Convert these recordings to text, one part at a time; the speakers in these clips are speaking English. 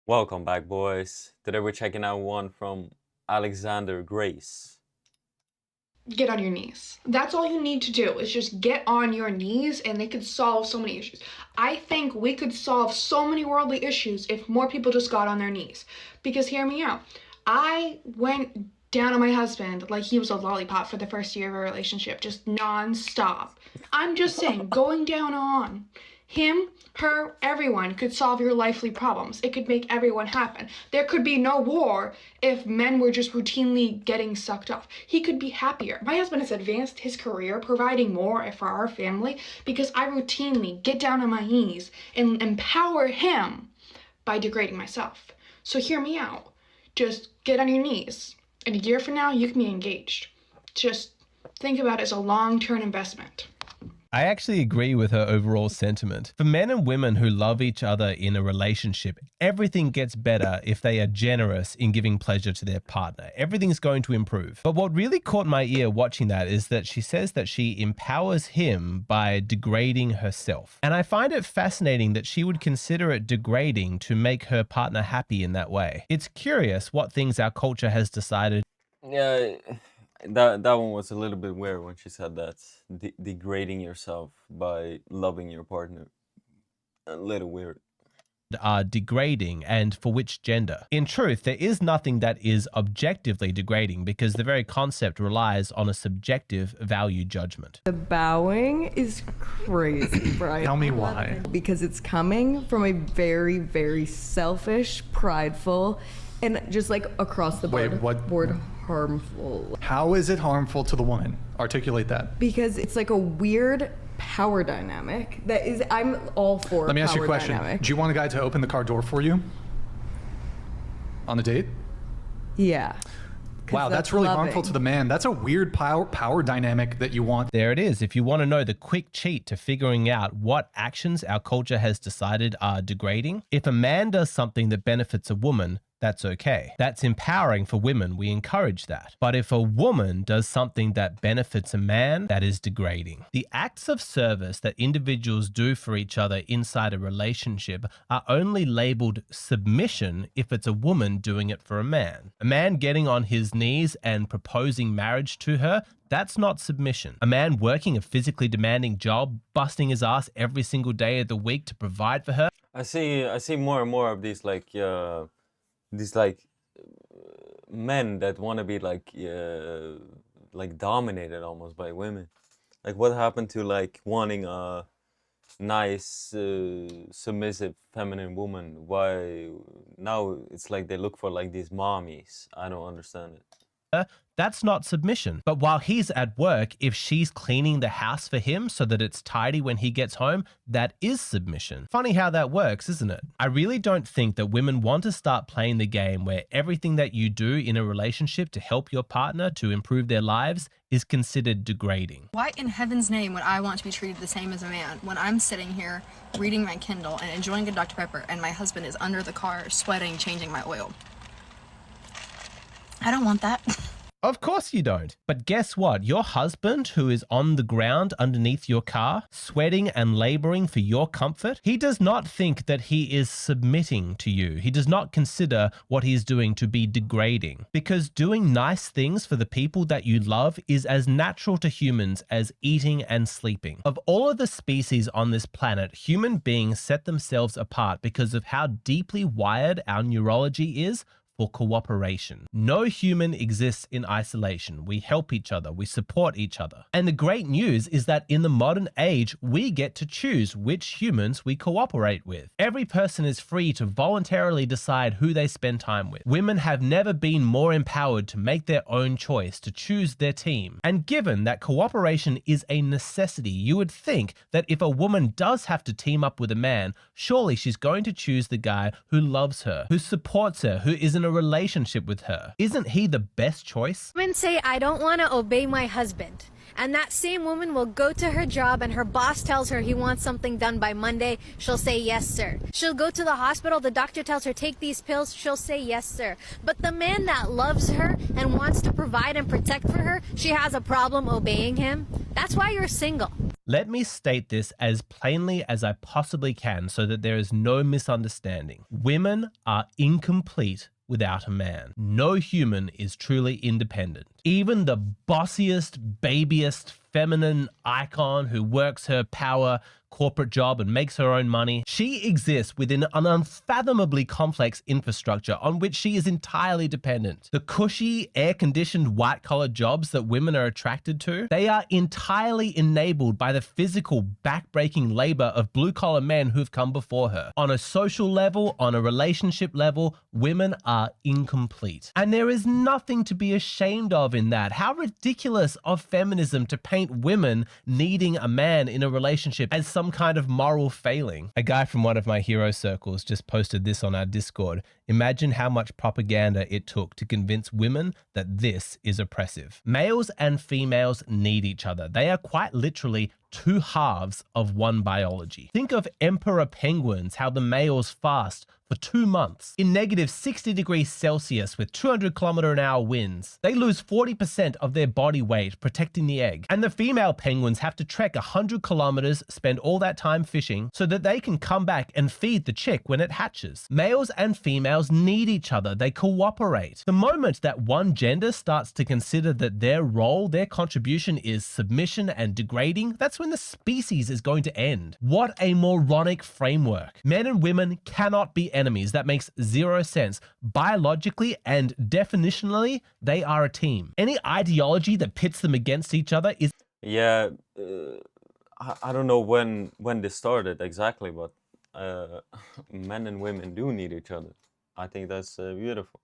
Welcome back, boys. Today we're checking out one from Alexander Grace. Get on your knees. That's all you need to do is just get on your knees and they could solve so many issues. I think we could solve so many worldly issues if more people just got on their knees. Because hear me out. I went down on my husband like he was a lollipop for the first year of a relationship, just non-stop. I'm just saying, going down on him, her, everyone could solve your lifely problems. It could make everyone happen. There could be no war if men were just routinely getting sucked off. He could be happier. My husband has advanced his career, providing more for our family because I routinely get down on my knees and empower him by degrading myself. So hear me out. Just get on your knees. In a year from now, you can be engaged. Just think about it as a long-term investment. I actually agree with her overall sentiment. For men and women who love each other in a relationship, everything gets better if they are generous in giving pleasure to their partner. Everything's going to improve. But what really caught my ear watching that is that she says that she empowers him by degrading herself. And I find it fascinating that she would consider it degrading to make her partner happy in that way. It's curious what things our culture has decided. Yeah, that one was a little bit weird when she said that. Degrading yourself by loving your partner. A little weird. Are degrading and for which gender. In truth, there is nothing that is objectively degrading because the very concept relies on a subjective value judgment. The bowing is crazy, Brian. Tell me why. Because it's coming from a very, very selfish, prideful, and just like across the board, Wait, what? Board harmful. How is it harmful to the woman? Articulate that. Because it's like a weird power dynamic that is, I'm all for. Let me ask you a power question. dynamic. Do you want a guy to open the car door for you? On a date? Yeah. 'Cause Wow, that's really loving. harmful to the man. That's a weird power dynamic that you want. There it is. If you want to know the quick cheat to figuring out what actions our culture has decided are degrading, if a man does something that benefits a woman, that's okay. That's empowering for women. We encourage that. But if a woman does something that benefits a man, that is degrading. The acts of service that individuals do for each other inside a relationship are only labeled submission if it's a woman doing it for a man. A man getting on his knees and proposing marriage to her, that's not submission. A man working a physically demanding job, busting his ass every single day of the week to provide for her. I see more and more of these men that want to be like dominated almost by women. Like what happened to like wanting a nice submissive feminine woman? Why now it's like they look for like these mommies? I don't understand it. That's not submission. But while he's at work, if she's cleaning the house for him so that it's tidy when he gets home, that is submission. Funny how that works, isn't it? I really don't think that women want to start playing the game where everything that you do in a relationship to help your partner to improve their lives is considered degrading. Why in heaven's name would I want to be treated the same as a man when I'm sitting here reading my Kindle and enjoying a Dr. Pepper and my husband is under the car sweating, changing my oil? I don't want that. Of course you don't. But guess what? Your husband, who is on the ground underneath your car, sweating and laboring for your comfort, he does not think that he is submitting to you. He does not consider what he's doing to be degrading. Because doing nice things for the people that you love is as natural to humans as eating and sleeping. Of all of the species on this planet, human beings set themselves apart because of how deeply wired our neurology is for cooperation. No human exists in isolation. We help each other. We support each other. And the great news is that in the modern age, we get to choose which humans we cooperate with. Every person is free to voluntarily decide who they spend time with. Women have never been more empowered to make their own choice, to choose their team. And given that cooperation is a necessity, you would think that if a woman does have to team up with a man, surely she's going to choose the guy who loves her, who supports her, who is in a relationship with her. Isn't he the best choice? Women say, I don't want to obey my husband. And that same woman will go to her job and her boss tells her he wants something done by Monday. She'll say, yes, sir. She'll go to the hospital. The doctor tells her, take these pills. She'll say, yes, sir. But the man that loves her and wants to provide and protect for her, she has a problem obeying him. That's why you're single. Let me state this as plainly as I possibly can so that there is no misunderstanding. Women are incomplete without a man. No human is truly independent. Even the bossiest, babiest, feminine icon who works her power corporate job and makes her own money, she exists within an unfathomably complex infrastructure on which she is entirely dependent. The cushy, air-conditioned, white-collar jobs that women are attracted to, they are entirely enabled by the physical, back-breaking labor of blue-collar men who've come before her. On a social level, on a relationship level, women are incomplete. And there is nothing to be ashamed of in that. How ridiculous of feminism to paint women needing a man in a relationship as some kind of moral failing. A guy from one of my hero circles just posted this on our Discord. Imagine how much propaganda it took to convince women that this is oppressive. Males and females need each other. They are quite literally two halves of one biology. Think of emperor penguins, how the males fast for 2 months in negative 60 degrees Celsius with 200-kilometer-an-hour winds. They lose 40% of their body weight protecting the egg. And the female penguins have to trek 100 kilometers, spend all that time fishing, so that they can come back and feed the chick when it hatches. Males and females need each other. They cooperate. The moment that one gender starts to consider that their role, their contribution is submission and degrading, that's when the species is going to end. What a moronic framework. Men and women cannot be enemies. That makes zero sense. Biologically and definitionally, they are a team. Any ideology that pits them against each other is... Yeah, I don't know when this started exactly, but men and women do need each other. I think that's beautiful.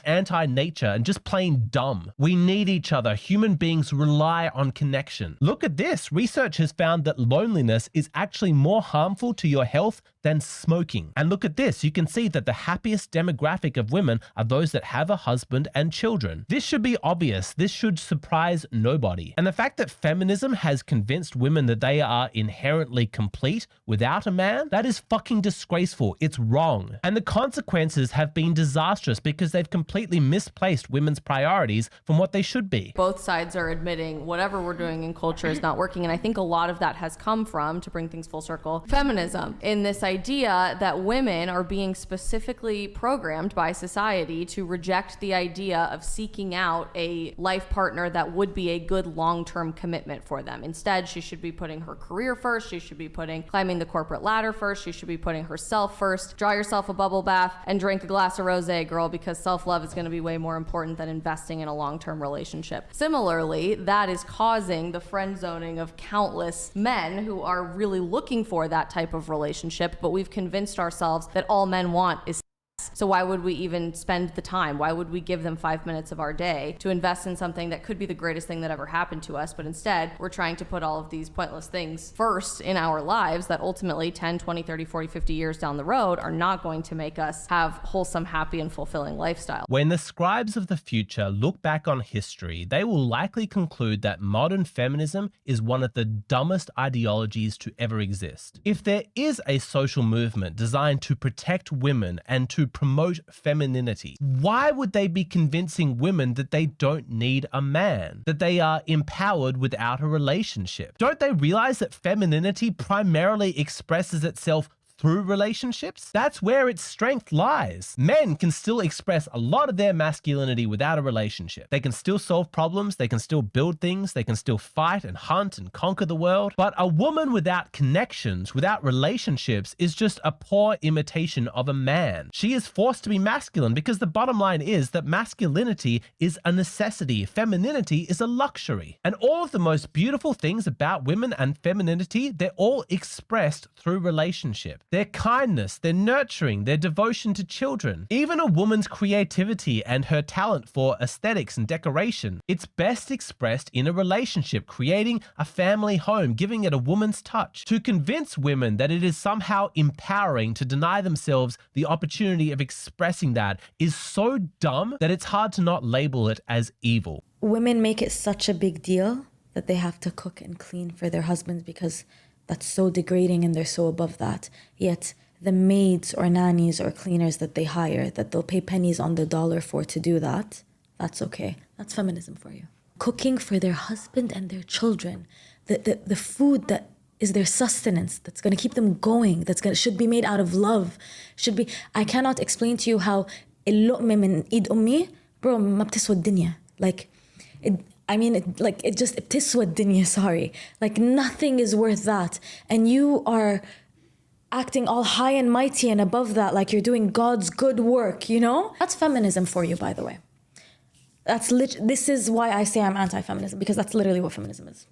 Anti-nature and just plain dumb. We need each other. Human beings rely on connection. Look at this. Research has found that loneliness is actually more harmful to your health than smoking. And look at this. You can see that the happiest demographic of women are those that have a husband and children. This should be obvious. This should surprise nobody. And the fact that feminism has convinced women that they are inherently complete without a man, that is fucking disgraceful. It's wrong. And the consequences have been disastrous because they've completely misplaced women's priorities from what they should be. Both sides are admitting whatever we're doing in culture is not working. And I think a lot of that has come from, to bring things full circle, feminism. In this idea that women are being specifically programmed by society to reject the idea of seeking out a life partner that would be a good long-term commitment for them. Instead, she should be putting her career first. She should be climbing the corporate ladder first. She should be putting herself first. Draw yourself a bubble bath and drink a glass of rosé, girl, because self-love is going to be way more important than investing in a long-term relationship. Similarly, that is causing the friend zoning of countless men who are really looking for that type of relationship, but we've convinced ourselves that all men want is sex. So why would we even spend the time? Why would we give them 5 minutes of our day to invest in something that could be the greatest thing that ever happened to us? But instead, we're trying to put all of these pointless things first in our lives that ultimately 10, 20, 30, 40, 50 years down the road are not going to make us have wholesome, happy, and fulfilling lifestyle. When the scribes of the future look back on history, they will likely conclude that modern feminism is one of the dumbest ideologies to ever exist. If there is a social movement designed to protect women and to promote femininity, why would they be convincing women that they don't need a man, that they are empowered without a relationship? Don't they realize that femininity primarily expresses itself through relationships? That's where its strength lies. Men can still express a lot of their masculinity without a relationship. They can still solve problems, they can still build things, they can still fight and hunt and conquer the world. But a woman without connections, without relationships, is just a poor imitation of a man. She is forced to be masculine because the bottom line is that masculinity is a necessity, femininity is a luxury. And all of the most beautiful things about women and femininity, they're all expressed through relationship. Their kindness, their nurturing, their devotion to children, even a woman's creativity and her talent for aesthetics and decoration. It's best expressed in a relationship, creating a family home, giving it a woman's touch. To convince women that it is somehow empowering to deny themselves the opportunity of expressing that is so dumb that it's hard to not label it as evil. Women make it such a big deal that they have to cook and clean for their husbands because that's so degrading and they're so above that. Yet the maids or nannies or cleaners that they hire, that they'll pay pennies on the dollar for to do that, that's okay. That's feminism for you. Cooking for their husband and their children. The food that is their sustenance, that's going to keep them going, should be made out of love. I cannot explain to you how اللقمة من إيد أمي, bro, ما بتسوى الدنيا. Like, it just بتسوى الدنيا, sorry. Like, nothing is worth that. And you are acting all high and mighty and above that, like you're doing God's good work, you know? That's feminism for you, by the way. This is why I say I'm anti-feminism, because that's literally what feminism is,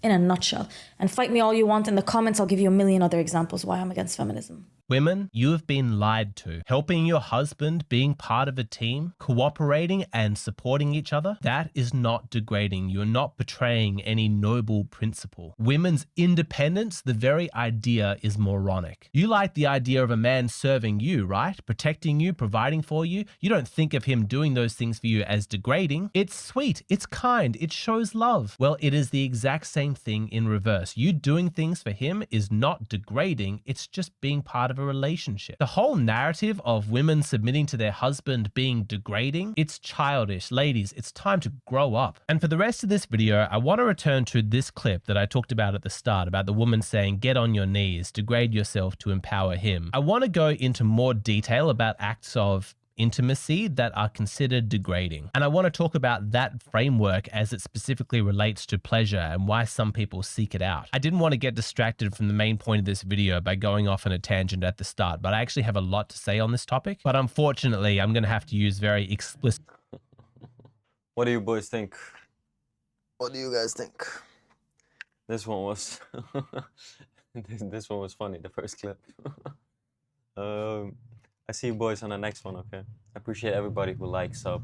in a nutshell. And fight me all you want in the comments, I'll give you a million other examples why I'm against feminism. Women, you have been lied to. Helping your husband, being part of a team, cooperating and supporting each other, that is not degrading. You're not betraying any noble principle. Women's independence, the very idea is moronic. You like the idea of a man serving you, right? Protecting you, providing for you. You don't think of him doing those things for you as degrading. It's sweet, it's kind, it shows love. Well, it is the exact same thing in reverse. You doing things for him is not degrading, it's just being part of a relationship. The whole narrative of women submitting to their husband being degrading, it's childish. Ladies, it's time to grow up. And for the rest of this video, I want to return to this clip that I talked about at the start, about the woman saying, get on your knees, degrade yourself to empower him. I want to go into more detail about acts of intimacy that are considered degrading. And I want to talk about that framework as it specifically relates to pleasure and why some people seek it out. I didn't want to get distracted from the main point of this video by going off on a tangent at the start, but I actually have a lot to say on this topic. But unfortunately, I'm going to have to use very explicit. What do you boys think? What do you guys think? This one was this one was funny, the first clip. I see you boys on the next one, okay? I appreciate everybody who likes, sub,